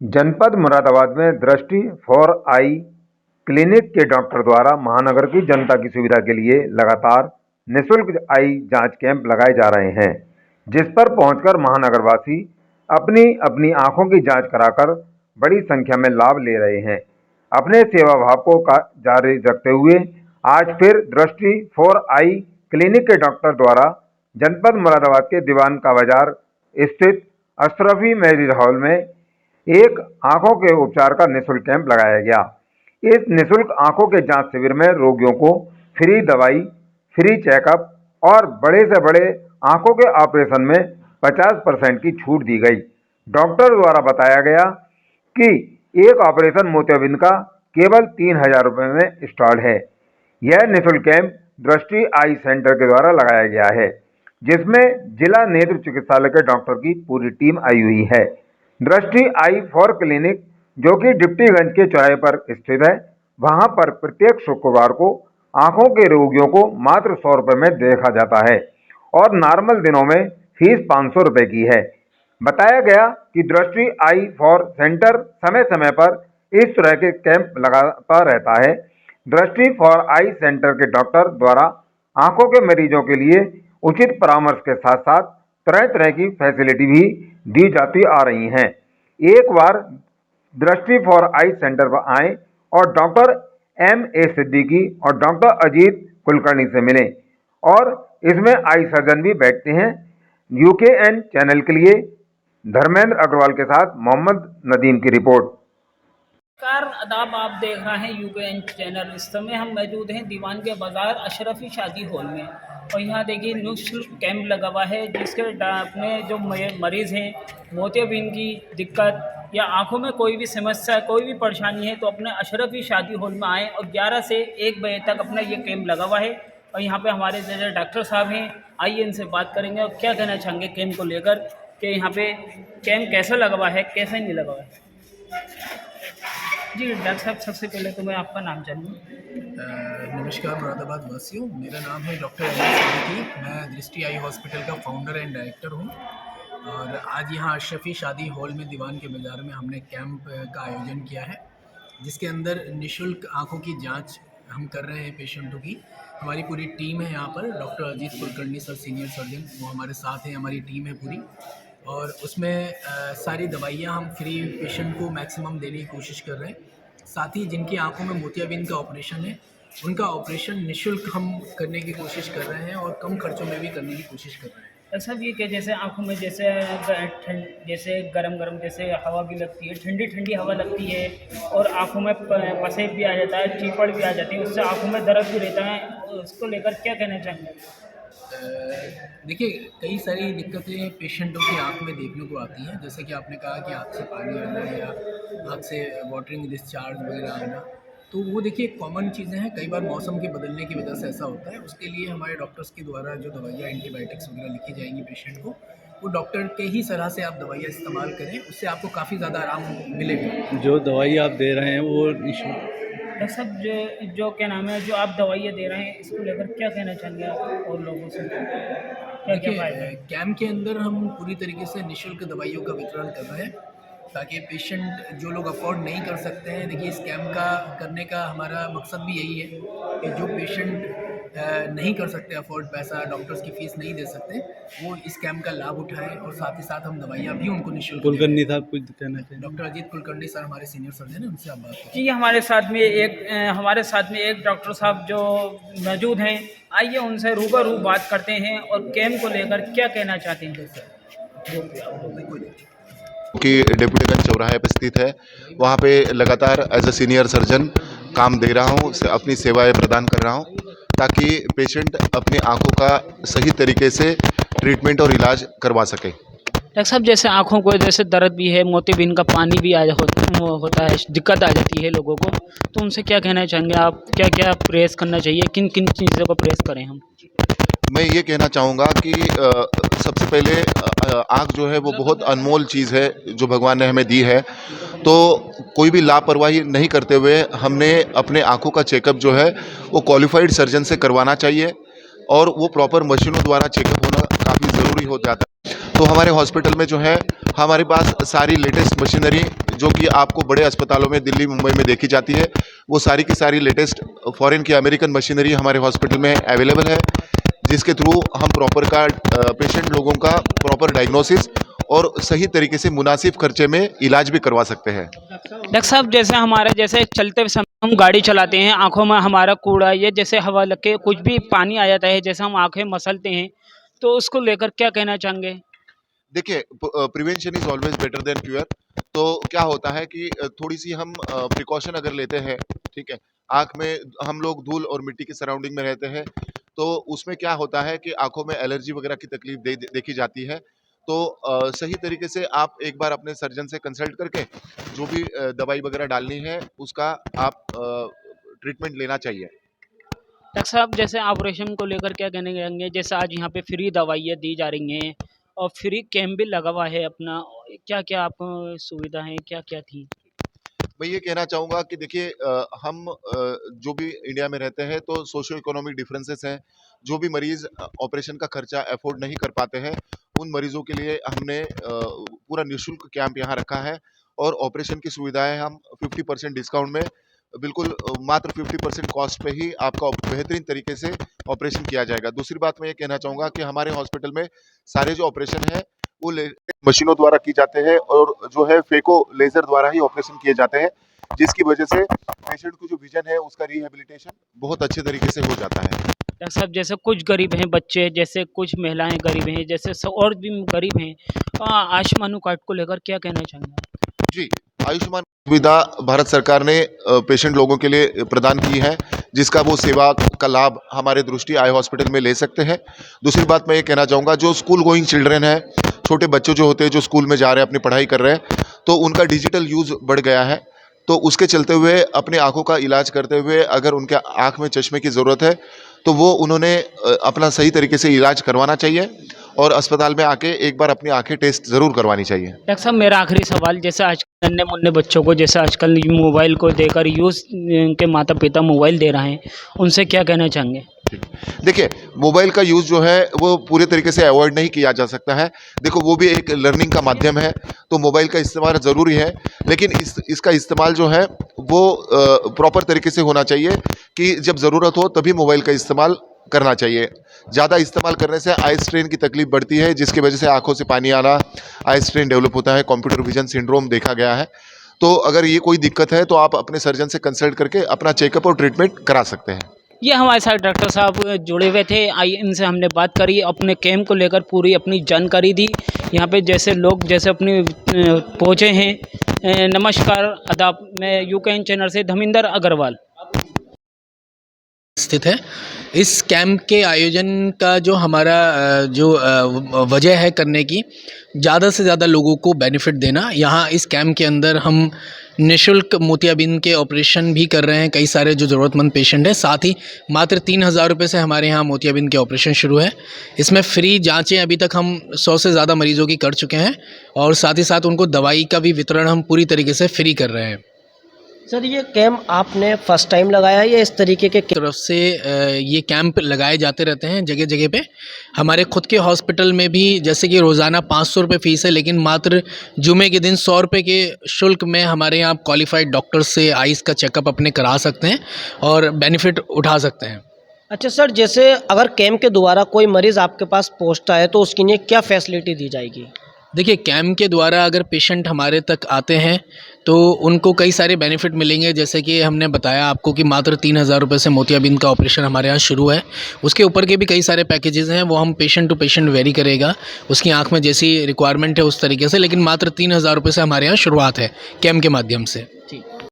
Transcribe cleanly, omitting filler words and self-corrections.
जनपद मुरादाबाद में दृष्टि फॉर आई क्लिनिक के डॉक्टर द्वारा महानगर की जनता की सुविधा के लिए लगातार निःशुल्क आई जांच कैंप लगाए जा रहे हैं, जिस पर पहुंचकर महानगरवासी अपनी अपनी आंखों की जांच कराकर बड़ी संख्या में लाभ ले रहे हैं। अपने सेवा भाव को जारी रखते हुए आज फिर दृष्टि फॉर आई क्लिनिक के डॉक्टर द्वारा जनपद मुरादाबाद के दीवान का बाजार स्थित अशरफी मैरिज हॉल में एक आंखों के उपचार का निःशुल्क कैंप लगाया गया। इस निःशुल्क आंखों के जांच शिविर में रोगियों को फ्री दवाई, फ्री चेकअप और बड़े से बड़े आंखों के ऑपरेशन में 50% की छूट दी गई। डॉक्टर द्वारा बताया गया कि एक ऑपरेशन मोतियाबिंद का केवल 3000 रुपये में स्टार्ट है। यह निःशुल्क कैंप दृष्टि आई सेंटर के द्वारा लगाया गया है, जिसमें जिला नेत्र चिकित्सालय के डॉक्टर की पूरी टीम आई हुई है। दृष्टि आई फॉर क्लिनिक, जो कि डिप्टीगंज के चौराहे पर स्थित है, वहां पर प्रत्येक शुक्रवार को आंखों के रोगियों को मात्र 100 रुपये में देखा जाता है और नॉर्मल दिनों में फीस 500 रुपये की है। बताया गया कि दृष्टि आई फॉर सेंटर समय समय पर इस तरह के कैंप लगाता रहता है। दृष्टि फॉर आई सेंटर के डॉक्टर द्वारा आंखों के मरीजों के लिए उचित परामर्श के साथ साथ तरह तरह की फैसिलिटी भी दी जाती आ रही हैं। एक बार दृष्टि फॉर आई सेंटर पर आएं और डॉक्टर M.A. सिद्दीकी और डॉक्टर अजीत कुलकर्णी से मिलें और इसमें आई सर्जन भी बैठते हैं। UKN चैनल के लिए धर्मेंद्र अग्रवाल के साथ मोहम्मद नदीम की रिपोर्ट। नमस्कार आदाब, आप देख रहे हैं UKN चैनल। इस समय हम मौजूद हैं दीवान के बाज़ार अशरफी शादी हॉल में और यहाँ देखिए निःशुल्क कैंप लगा हुआ है, जिसके अपने जो मरीज़ हैं मोतियाबिंद की दिक्कत या आंखों में कोई भी समस्या, कोई भी परेशानी है तो अपने अशरफी शादी हॉल में आएँ और 11 से 1 बजे तक अपना ये कैंप लगा हुआ है। और यहाँ पे हमारे जो डॉक्टर साहब हैं, आइए इनसे बात करेंगे और क्या कहना चाहेंगे कैंप को लेकर कि यहाँ पे कैंप कैसा लगा हुआ है, कैसा नहीं लगा हुआ है। जी डॉक्टर साहब, सबसे पहले तो मैं आपका नाम जानूँ। नमस्कार मुरादाबाद वासियों, मेरा नाम है डॉक्टर अजीत सिद्दीकी। मैं दृष्टि आई हॉस्पिटल का फाउंडर एंड डायरेक्टर हूँ और आज यहाँ अशरफी शादी हॉल में दीवान के बाज़ार में हमने कैंप का आयोजन किया है, जिसके अंदर निःशुल्क आँखों की जांच हम कर रहे हैं पेशेंटों की। हमारी पूरी टीम है यहाँ पर। Doctor Ajit Kulkarni sir senior surgeon वो हमारे साथ हैं, हमारी टीम है पूरी, और उसमें सारी दवाइयाँ हम फ्री पेशेंट को मैक्सिमम देने की कोशिश कर रहे हैं। साथ ही जिनकी आंखों में मोतियाबिंद का ऑपरेशन है, उनका ऑपरेशन निःशुल्क हम करने की कोशिश कर रहे हैं और कम खर्चों में भी करने की कोशिश कर रहे हैं। ऐसा भी है कि जैसे आंखों में जैसे गरम गरम जैसे हवा भी लगती है, ठंडी ठंडी हवा लगती है और आंखों में पसेब भी आ जाता है, चीपड़ भी आ जाती है, उससे आंखों में दर्द भी रहता है। उसको लेकर क्या कहना चाहेंगे? देखिए, कई सारी दिक्कतें पेशेंटों की आंख में देखने को आती हैं, जैसे कि आपने कहा कि आँख से पानी आना या आँख से वाटरिंग डिस्चार्ज वगैरह आना, तो वो देखिए कॉमन चीज़ें हैं। कई बार मौसम के बदलने की वजह से ऐसा होता है। उसके लिए हमारे डॉक्टर्स के द्वारा जो दवाइयाँ एंटीबायोटिक्स वगैरह लिखी जाएंगी पेशेंट को, वो डॉक्टर के ही सलाह से आप दवाइयाँ इस्तेमाल करें, उससे आपको काफ़ी ज़्यादा आराम मिलेगा। जो दवाई आप दे रहे हैं वो डॉक्टर साहब, जो क्या नाम है, जो आप दवाइयाँ दे रहे हैं, इसको लेकर क्या कहना चाहेंगे आप और लोगों से? क्या क्या फायदा है? कैंप के अंदर हम पूरी तरीके से निःशुल्क दवाइयों का वितरण कर रहे हैं, ताकि पेशेंट जो लोग अफोर्ड नहीं कर सकते हैं, देखिए इस कैंप का करने का हमारा मकसद भी यही है कि जो पेशेंट नहीं कर सकते अफोर्ड, पैसा डॉक्टर्स की फ़ीस नहीं दे सकते, वो इस कैंप का लाभ उठाएं और साथ ही साथ हम दवाइयाँ भी उनको निःशुल्क। कुलकर्णी साहब कुछ कहना चाहिए? डॉक्टर अजीत कुलकर्णी सर हमारे सीनियर सर्जन हैं, उनसे आप बात करें। जी, हमारे साथ में एक डॉक्टर साहब जो मौजूद हैं, आइए उनसे रूबरू बात करते हैं और कैंप को लेकर क्या कहना चाहते हैं सर। कि डिप्टीगंज चौराहे पर स्थित है, वहाँ पे लगातार एज अ सीनियर सर्जन काम दे रहा हूँ, अपनी सेवाएं प्रदान कर रहा हूँ ताकि पेशेंट अपनी आंखों का सही तरीके से ट्रीटमेंट और इलाज करवा सके। डॉक्टर साहब, जैसे आँखों को जैसे दर्द भी है, मोतियाबिंद का पानी भी होता है, दिक्कत आ जाती है लोगों को, तो उनसे क्या कहना चाहेंगे आप? क्या क्या प्रेस करना चाहिए, किन किन चीज़ों को प्रेस करें हम? मैं ये कहना चाहूँगा कि सबसे पहले आँख जो है वो बहुत अनमोल चीज़ है जो भगवान ने हमें दी है, तो कोई भी लापरवाही नहीं करते हुए हमने अपने आँखों का चेकअप जो है वो क्वालिफाइड सर्जन से करवाना चाहिए और वो प्रॉपर मशीनों द्वारा चेकअप होना काफ़ी ज़रूरी हो जाता है। तो हमारे हॉस्पिटल में जो है हमारे पास सारी लेटेस्ट मशीनरी जो कि आपको बड़े अस्पतालों में दिल्ली मुंबई में देखी जाती है, वो सारी की सारी लेटेस्ट फॉरेन की अमेरिकन मशीनरी हमारे हॉस्पिटल में अवेलेबल है, जिसके थ्रू हम प्रॉपर का पेशेंट लोगों का प्रॉपर डायग्नोसिस और सही तरीके से मुनासिब खर्चे में इलाज भी करवा सकते हैं। डॉक्टर साहब, जैसे चलते समय हम गाड़ी चलाते हैं, आंखों में हमारा कूड़ा ये जैसे हवा लग के कुछ भी पानी आ जाता है, जैसे हम आंखें मसलते हैं, तो उसको लेकर क्या कहना चाहेंगे? देखिए, prevention is always better than cure. तो क्या होता है कि थोड़ी सी हम प्रिकॉशन अगर लेते हैं, ठीक है, आँख में हम लोग धूल और मिट्टी की सराउंडिंग में रहते हैं, तो उसमें क्या होता है कि आँखों में एलर्जी वगैरह की तकलीफ देखी जाती है। तो सही तरीके से आप एक बार अपने सर्जन से कंसल्ट करके जो भी दवाई वगैरह डालनी है उसका आप ट्रीटमेंट लेना चाहिए। डॉक्टर साहब, जैसे ऑपरेशन को लेकर क्या कहने चाहेंगे? जैसे आज यहाँ पे फ्री दवाइयाँ दी जा रही हैं और फ्री कैंप भी लगा हुआ है अपना, क्या क्या आपको सुविधा है, क्या क्या थी? मैं ये कहना चाहूँगा कि देखिए, हम जो भी इंडिया में रहते हैं तो सोशियो इकोनॉमिक डिफरेंसेस हैं। जो भी मरीज़ ऑपरेशन का खर्चा अफोर्ड नहीं कर पाते हैं, उन मरीज़ों के लिए हमने पूरा निःशुल्क कैंप यहाँ रखा है और ऑपरेशन की सुविधाएं हम 50% डिस्काउंट में बिल्कुल मात्र 50% कॉस्ट पे ही आपका बेहतरीन तरीके से ऑपरेशन किया जाएगा। दूसरी बात मैं ये कहना चाहूँगा कि हमारे हॉस्पिटल में सारे जो ऑपरेशन है वो मशीनों द्वारा की जाते हैं और जो है फेको लेजर द्वारा ही ऑपरेशन किए जाते हैं, जिसकी वजह से पेशेंट को जो विजन है उसका रिहेबिलिटेशन बहुत अच्छे तरीके से हो जाता है। डॉक्टर साहब, जैसे कुछ गरीब हैं बच्चे, जैसे कुछ महिलाएं गरीब हैं, जैसे और भी गरीब हैं, आयुष्मान कार्ड को लेकर क्या कहना चाहेंगे? जी, आयुष्मान सुविधा भारत सरकार ने पेशेंट लोगों के लिए प्रदान की है, जिसका वो सेवा का लाभ हमारे दृष्टि आई हॉस्पिटल में ले सकते हैं। दूसरी बात मैं ये कहना चाहूँगा, जो स्कूल गोइंग चिल्ड्रेन है, छोटे बच्चे जो होते हैं जो स्कूल में जा रहे हैं, अपनी पढ़ाई कर रहे हैं, तो उनका डिजिटल यूज़ बढ़ गया है। तो उसके चलते हुए अपने आँखों का इलाज करते हुए अगर उनके आँख में चश्मे की ज़रूरत है तो वो उन्होंने अपना सही तरीके से इलाज करवाना चाहिए और अस्पताल में आके एक बार अपनी आंखें टेस्ट ज़रूर करवानी चाहिए। डॉक्टर साहब, मेरा आखिरी सवाल, जैसे आज नन्हे मुन्ने बच्चों को जैसे आजकल मोबाइल को देकर के माता पिता मोबाइल दे रहे हैं, उनसे क्या कहना चाहेंगे? देखिए, मोबाइल का यूज़ जो है वो पूरे तरीके से अवॉइड नहीं किया जा सकता है। देखो, वो भी एक लर्निंग का माध्यम है, तो मोबाइल का इस्तेमाल ज़रूरी है, लेकिन इसका इस्तेमाल जो है वो प्रॉपर तरीके से होना चाहिए कि जब ज़रूरत हो तभी मोबाइल का इस्तेमाल करना चाहिए। ज़्यादा इस्तेमाल करने से आई स्ट्रेन की तकलीफ बढ़ती है, जिसकी वजह से आंखों से पानी आना, आई स्ट्रेन डेवलप होता है, कंप्यूटर विजन सिंड्रोम देखा गया है। तो अगर ये कोई दिक्कत है तो आप अपने सर्जन से कंसल्ट करके अपना चेकअप और ट्रीटमेंट करा सकते हैं। ये हमारे साथ डॉक्टर साहब जुड़े हुए थे, आइए इनसे हमने बात करी, अपने कैंप को लेकर पूरी अपनी जानकारी दी। यहाँ पे जैसे लोग जैसे अपनी पहुँचे हैं। नमस्कार, आदाब, मैं यूकेएन चैनल से धर्मेंद्र अग्रवाल स्थित है। इस कैंप के आयोजन का जो हमारा वजह है करने की, ज़्यादा से ज़्यादा लोगों को बेनिफिट देना। यहाँ इस कैंप के अंदर हम निःशुल्क मोतियाबिंद के ऑपरेशन भी कर रहे हैं, कई सारे जो ज़रूरतमंद पेशेंट हैं। साथ ही मात्र 3,000 रुपये से हमारे यहाँ मोतियाबिंद के ऑपरेशन शुरू है। इसमें फ्री जांचें अभी तक हम 100 से ज़्यादा मरीज़ों की कर चुके हैं और साथ ही साथ उनको दवाई का भी वितरण हम पूरी तरीके से फ्री कर रहे हैं। सर, ये कैंप आपने फर्स्ट टाइम लगाया या इस तरीके के तरफ से ये कैंप लगाए जाते रहते हैं जगह जगह पे। हमारे खुद के हॉस्पिटल में भी जैसे कि रोज़ाना 500 रुपये फ़ीस है, लेकिन मात्र जुमे के दिन 100 रुपये के शुल्क में हमारे यहाँ क्वालिफाइड डॉक्टर से आइज़ का चेकअप अपने करा सकते हैं और बेनिफिट उठा सकते हैं। अच्छा सर, जैसे अगर कैंप के द्वारा कोई मरीज़ आपके पास पहुँचता है तो उसके लिए क्या फैसिलिटी दी जाएगी? देखिए, कैंप के द्वारा अगर पेशेंट हमारे तक आते हैं तो उनको कई सारे बेनिफिट मिलेंगे। जैसे कि हमने बताया आपको कि मात्र 3,000 रुपये से मोतियाबिंद का ऑपरेशन हमारे यहाँ शुरू है। उसके ऊपर के भी कई सारे पैकेजेस हैं, वो हम पेशेंट टू पेशेंट वेरी करेगा, उसकी आंख में जैसी रिक्वायरमेंट है उस तरीके से, लेकिन मात्र 3,000 रुपये से हमारे यहाँ शुरुआत है कैंप के माध्यम से। ठीक।